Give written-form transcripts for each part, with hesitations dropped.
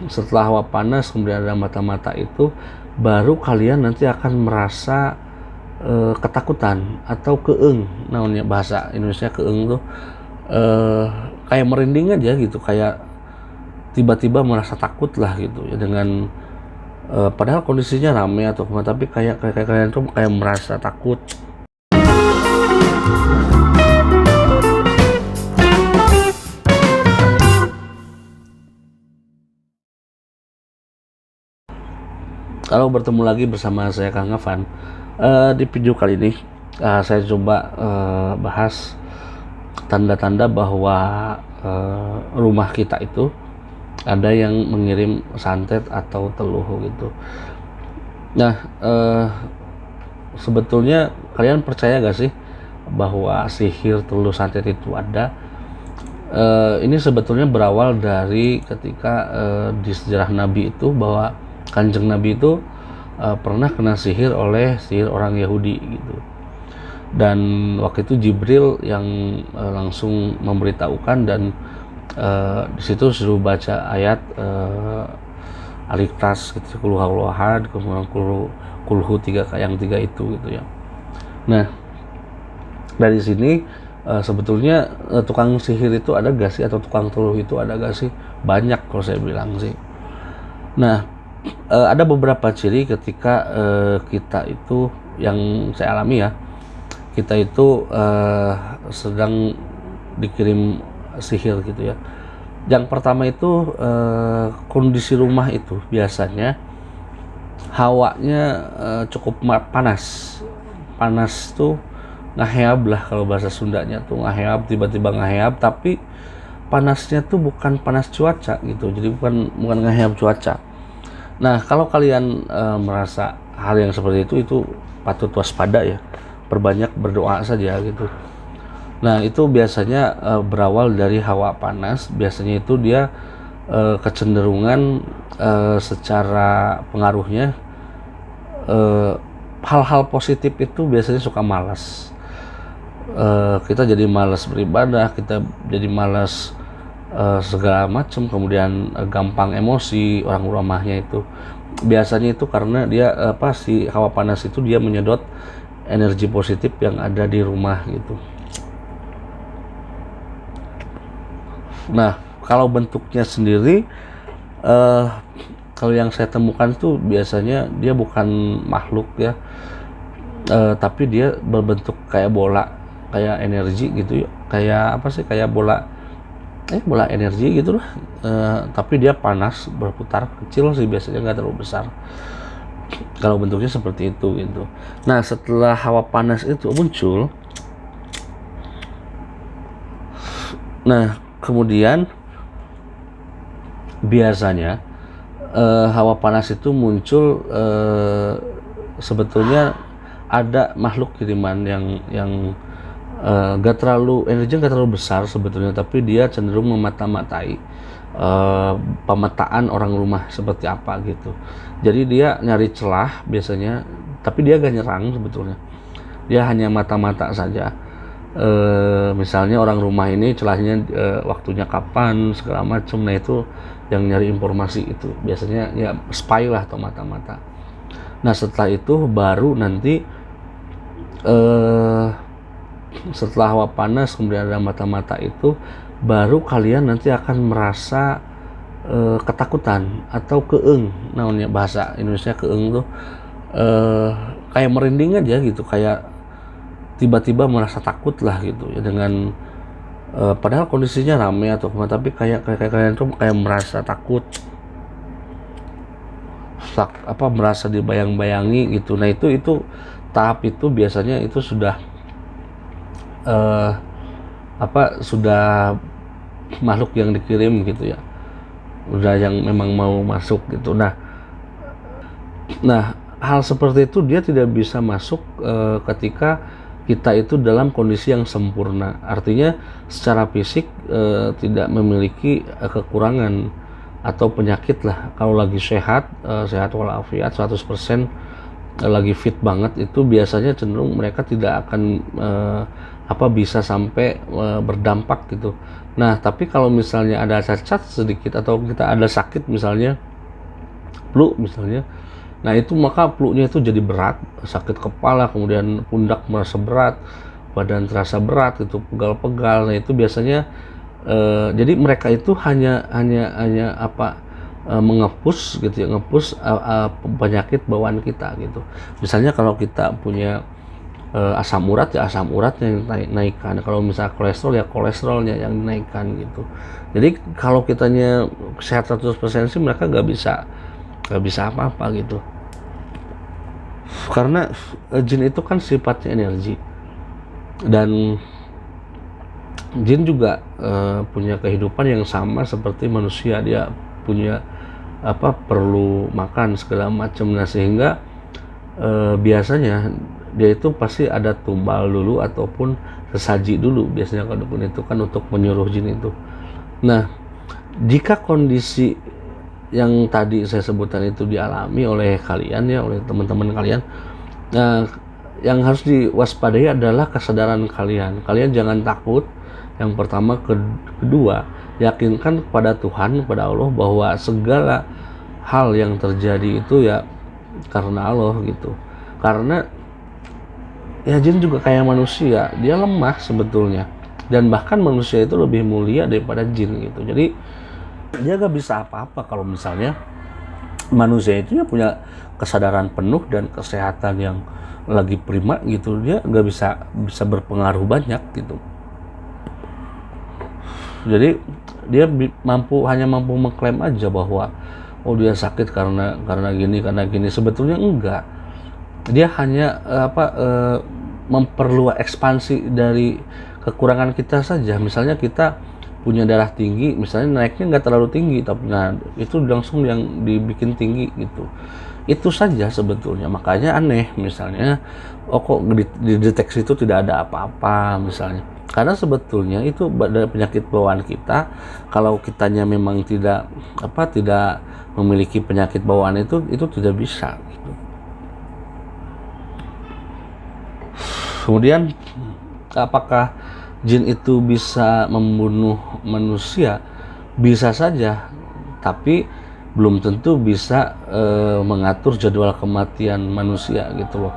setelah hawa panas kemudian ada mata-mata itu, baru kalian nanti akan merasa ketakutan atau keeng. Namanya bahasa Indonesia keeng tuh kayak merinding aja gitu, kayak tiba-tiba merasa takut lah gitu ya, dengan padahal kondisinya ramai atau apa, tapi kayak kalian tuh kayak merasa takut. Kalau bertemu lagi bersama saya Kang Afan, di video kali ini saya coba bahas tanda-tanda bahwa rumah kita itu ada yang mengirim santet atau teluh gitu. Nah, sebetulnya kalian percaya gak sih bahwa sihir, teluh, santet itu ada? Ini sebetulnya berawal dari ketika di sejarah Nabi itu, bahwa Kanjeng Nabi itu pernah kena sihir oleh sihir orang Yahudi gitu. Dan waktu itu Jibril yang langsung memberitahukan, dan di situ suruh baca ayat Al-Ikhlas gitu, Qul huwallahu ahad, kemudian Qul yang tiga itu gitu ya. Nah, dari sini sebetulnya tukang sihir itu ada gak sih, atau tukang teluh itu ada gak sih? Banyak kalau saya bilang sih. Nah, ada beberapa ciri ketika kita itu, yang saya alami ya, kita itu sedang dikirim sihir gitu ya. Yang pertama itu kondisi rumah itu biasanya hawanya cukup panas. Panas tuh ngaheab lah, kalau bahasa Sundanya tuh ngaheab, tiba-tiba ngaheab, tapi panasnya tuh bukan panas cuaca gitu, jadi bukan ngaheab cuaca. Nah, kalau kalian merasa hal yang seperti itu patut waspada ya, perbanyak berdoa saja gitu. Nah, itu biasanya berawal dari hawa panas. Biasanya itu dia kecenderungan secara pengaruhnya hal-hal positif itu biasanya suka malas. Kita jadi malas beribadah, kita jadi malas segala macam, kemudian gampang emosi orang rumahnya itu. Biasanya itu karena dia si hawa panas itu dia menyedot energi positif yang ada di rumah gitu. Nah, kalau bentuknya sendiri kalau yang saya temukan itu biasanya dia bukan makhluk ya, tapi dia berbentuk kayak bola, kayak energi gitu ya, kayak apa sih, kayak bola energi gitu lah, tapi dia panas, berputar, kecil sih biasanya, nggak terlalu besar. Kalau bentuknya seperti itu gitu. Nah, setelah hawa panas itu muncul, nah kemudian biasanya hawa panas itu muncul sebetulnya ada makhluk kiriman yang gak terlalu, energinya gak terlalu besar sebetulnya, tapi dia cenderung memata-matai pemetaan orang rumah seperti apa gitu. Jadi dia nyari celah biasanya, tapi dia gak nyerang sebetulnya, dia hanya mata-mata saja. Misalnya orang rumah ini celahnya waktunya kapan segala macam. Nah, itu yang nyari informasi itu biasanya ya spy lah atau mata-mata. Nah, setelah itu baru nanti setelah hawa panas kemudian ada mata-mata itu, baru kalian nanti akan merasa ketakutan atau keeng. Namanya bahasa Indonesia keeng tuh kayak merinding aja gitu, kayak tiba-tiba merasa takut lah gitu ya, dengan padahal kondisinya ramai atau apa, tapi kayak kalian tuh kayak merasa takut, merasa dibayang-bayangi gitu. Nah, itu tahap itu biasanya itu sudah sudah makhluk yang dikirim gitu ya, udah yang memang mau masuk gitu. Nah, hal seperti itu dia tidak bisa masuk ketika kita itu dalam kondisi yang sempurna, artinya secara fisik tidak memiliki kekurangan atau penyakit lah. Kalau lagi sehat, sehat walafiat 100%, lagi fit banget, itu biasanya cenderung mereka tidak akan bisa sampai berdampak gitu. Nah, tapi kalau misalnya ada cacat sedikit atau kita ada sakit misalnya flu misalnya, nah itu maka flu-nya itu jadi berat, sakit kepala, kemudian pundak merasa berat, badan terasa berat, itu pegal-pegal. Nah itu biasanya jadi mereka itu hanya mengepus gitu ya, ngepus penyakit bawaan kita gitu. Misalnya kalau kita punya asam urat, ya asam uratnya yang naikkan. Kalau misalnya kolesterol, ya kolesterolnya yang dinaikkan gitu. Jadi kalau kitanya sehat 100% sih mereka nggak bisa apa-apa gitu. Karena jin itu kan sifatnya energi, dan jin juga punya kehidupan yang sama seperti manusia. Dia punya perlu makan segala macam. Nah sehingga biasanya dia itu pasti ada tumbal dulu ataupun sesaji dulu, biasanya kalau dukun itu kan untuk menyuruh jin itu. Nah jika kondisi yang tadi saya sebutkan itu dialami oleh kalian ya, oleh teman-teman kalian, nah yang harus diwaspadai adalah kesadaran kalian. Kalian jangan takut, yang pertama. Kedua, yakinkan kepada Tuhan, kepada Allah, bahwa segala hal yang terjadi itu ya karena Allah gitu. Karena ya jin juga kayak manusia, dia lemah sebetulnya, dan bahkan manusia itu lebih mulia daripada jin gitu. Jadi dia gak bisa apa-apa kalau misalnya manusia itu ya punya kesadaran penuh dan kesehatan yang lagi prima gitu. Dia gak bisa berpengaruh banyak gitu. Jadi dia hanya mampu mengklaim aja bahwa oh dia sakit karena gini. Sebetulnya enggak. Dia hanya memperluas ekspansi dari kekurangan kita saja. Misalnya kita punya darah tinggi, misalnya naiknya nggak terlalu tinggi, tapi nah itu langsung yang dibikin tinggi gitu. Itu saja sebetulnya. Makanya aneh misalnya, oh kok dideteksi itu tidak ada apa-apa misalnya. Karena sebetulnya itu penyakit bawaan kita. Kalau kitanya memang tidak memiliki penyakit bawaan itu tidak bisa gitu. Kemudian apakah jin itu bisa membunuh manusia? Bisa saja, tapi belum tentu bisa mengatur jadwal kematian manusia gitu loh.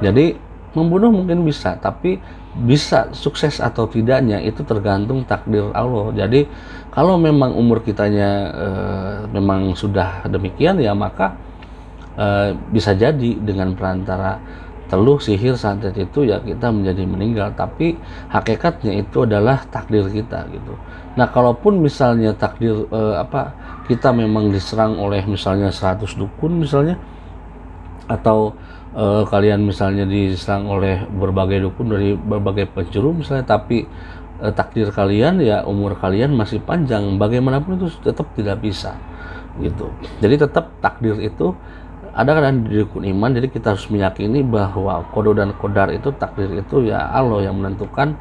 Jadi membunuh mungkin bisa, tapi bisa sukses atau tidaknya itu tergantung takdir Allah. Jadi kalau memang umur kitanya memang sudah demikian ya, maka bisa jadi dengan perantara teluh, sihir, santet itu ya kita menjadi meninggal. Tapi hakikatnya itu adalah takdir kita gitu. Nah kalaupun misalnya takdir kita memang diserang oleh misalnya 100 dukun misalnya, atau kalian misalnya diserang oleh berbagai dukun dari berbagai penjuru misalnya, tapi takdir kalian ya umur kalian masih panjang, bagaimanapun itu tetap tidak bisa gitu. Jadi tetap takdir itu ada kan di rukun iman. Jadi kita harus meyakini bahwa qada dan qadar itu, takdir itu ya Allah yang menentukan.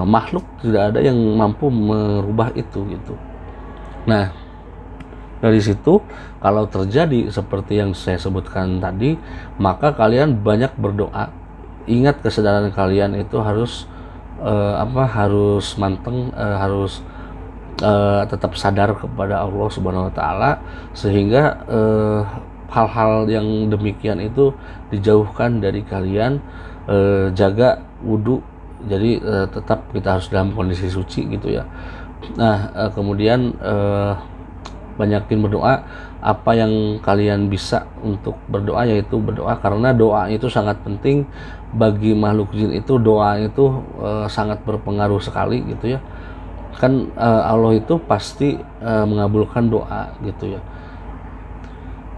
Makhluk tidak ada yang mampu merubah itu gitu. Nah dari situ kalau terjadi seperti yang saya sebutkan tadi, maka kalian banyak berdoa. Ingat kesadaran kalian itu harus harus manteng, harus tetap sadar kepada Allah Subhanahu Wa Taala, sehingga hal-hal yang demikian itu dijauhkan dari kalian. Jaga wudhu, jadi tetap kita harus dalam kondisi suci gitu ya. Nah kemudian banyakin berdoa. Apa yang kalian bisa untuk berdoa, yaitu berdoa, karena doa itu sangat penting bagi makhluk jin. Itu doa itu sangat berpengaruh sekali gitu ya. Kan Allah itu pasti mengabulkan doa gitu ya.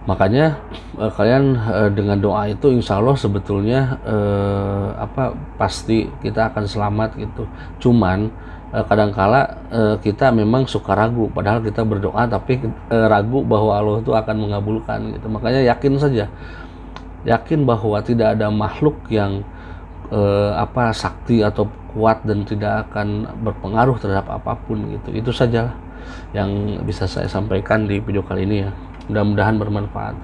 Makanya kalian dengan doa itu insya Allah sebetulnya pasti kita akan selamat gitu. Cuman kadangkala kita memang suka ragu, padahal kita berdoa tapi ragu bahwa Allah itu akan mengabulkan gitu. Makanya yakin saja, yakin bahwa tidak ada makhluk yang sakti atau kuat dan tidak akan berpengaruh terhadap apapun gitu. Itu sajalah yang bisa saya sampaikan di video kali ini ya. Mudah-mudahan bermanfaat.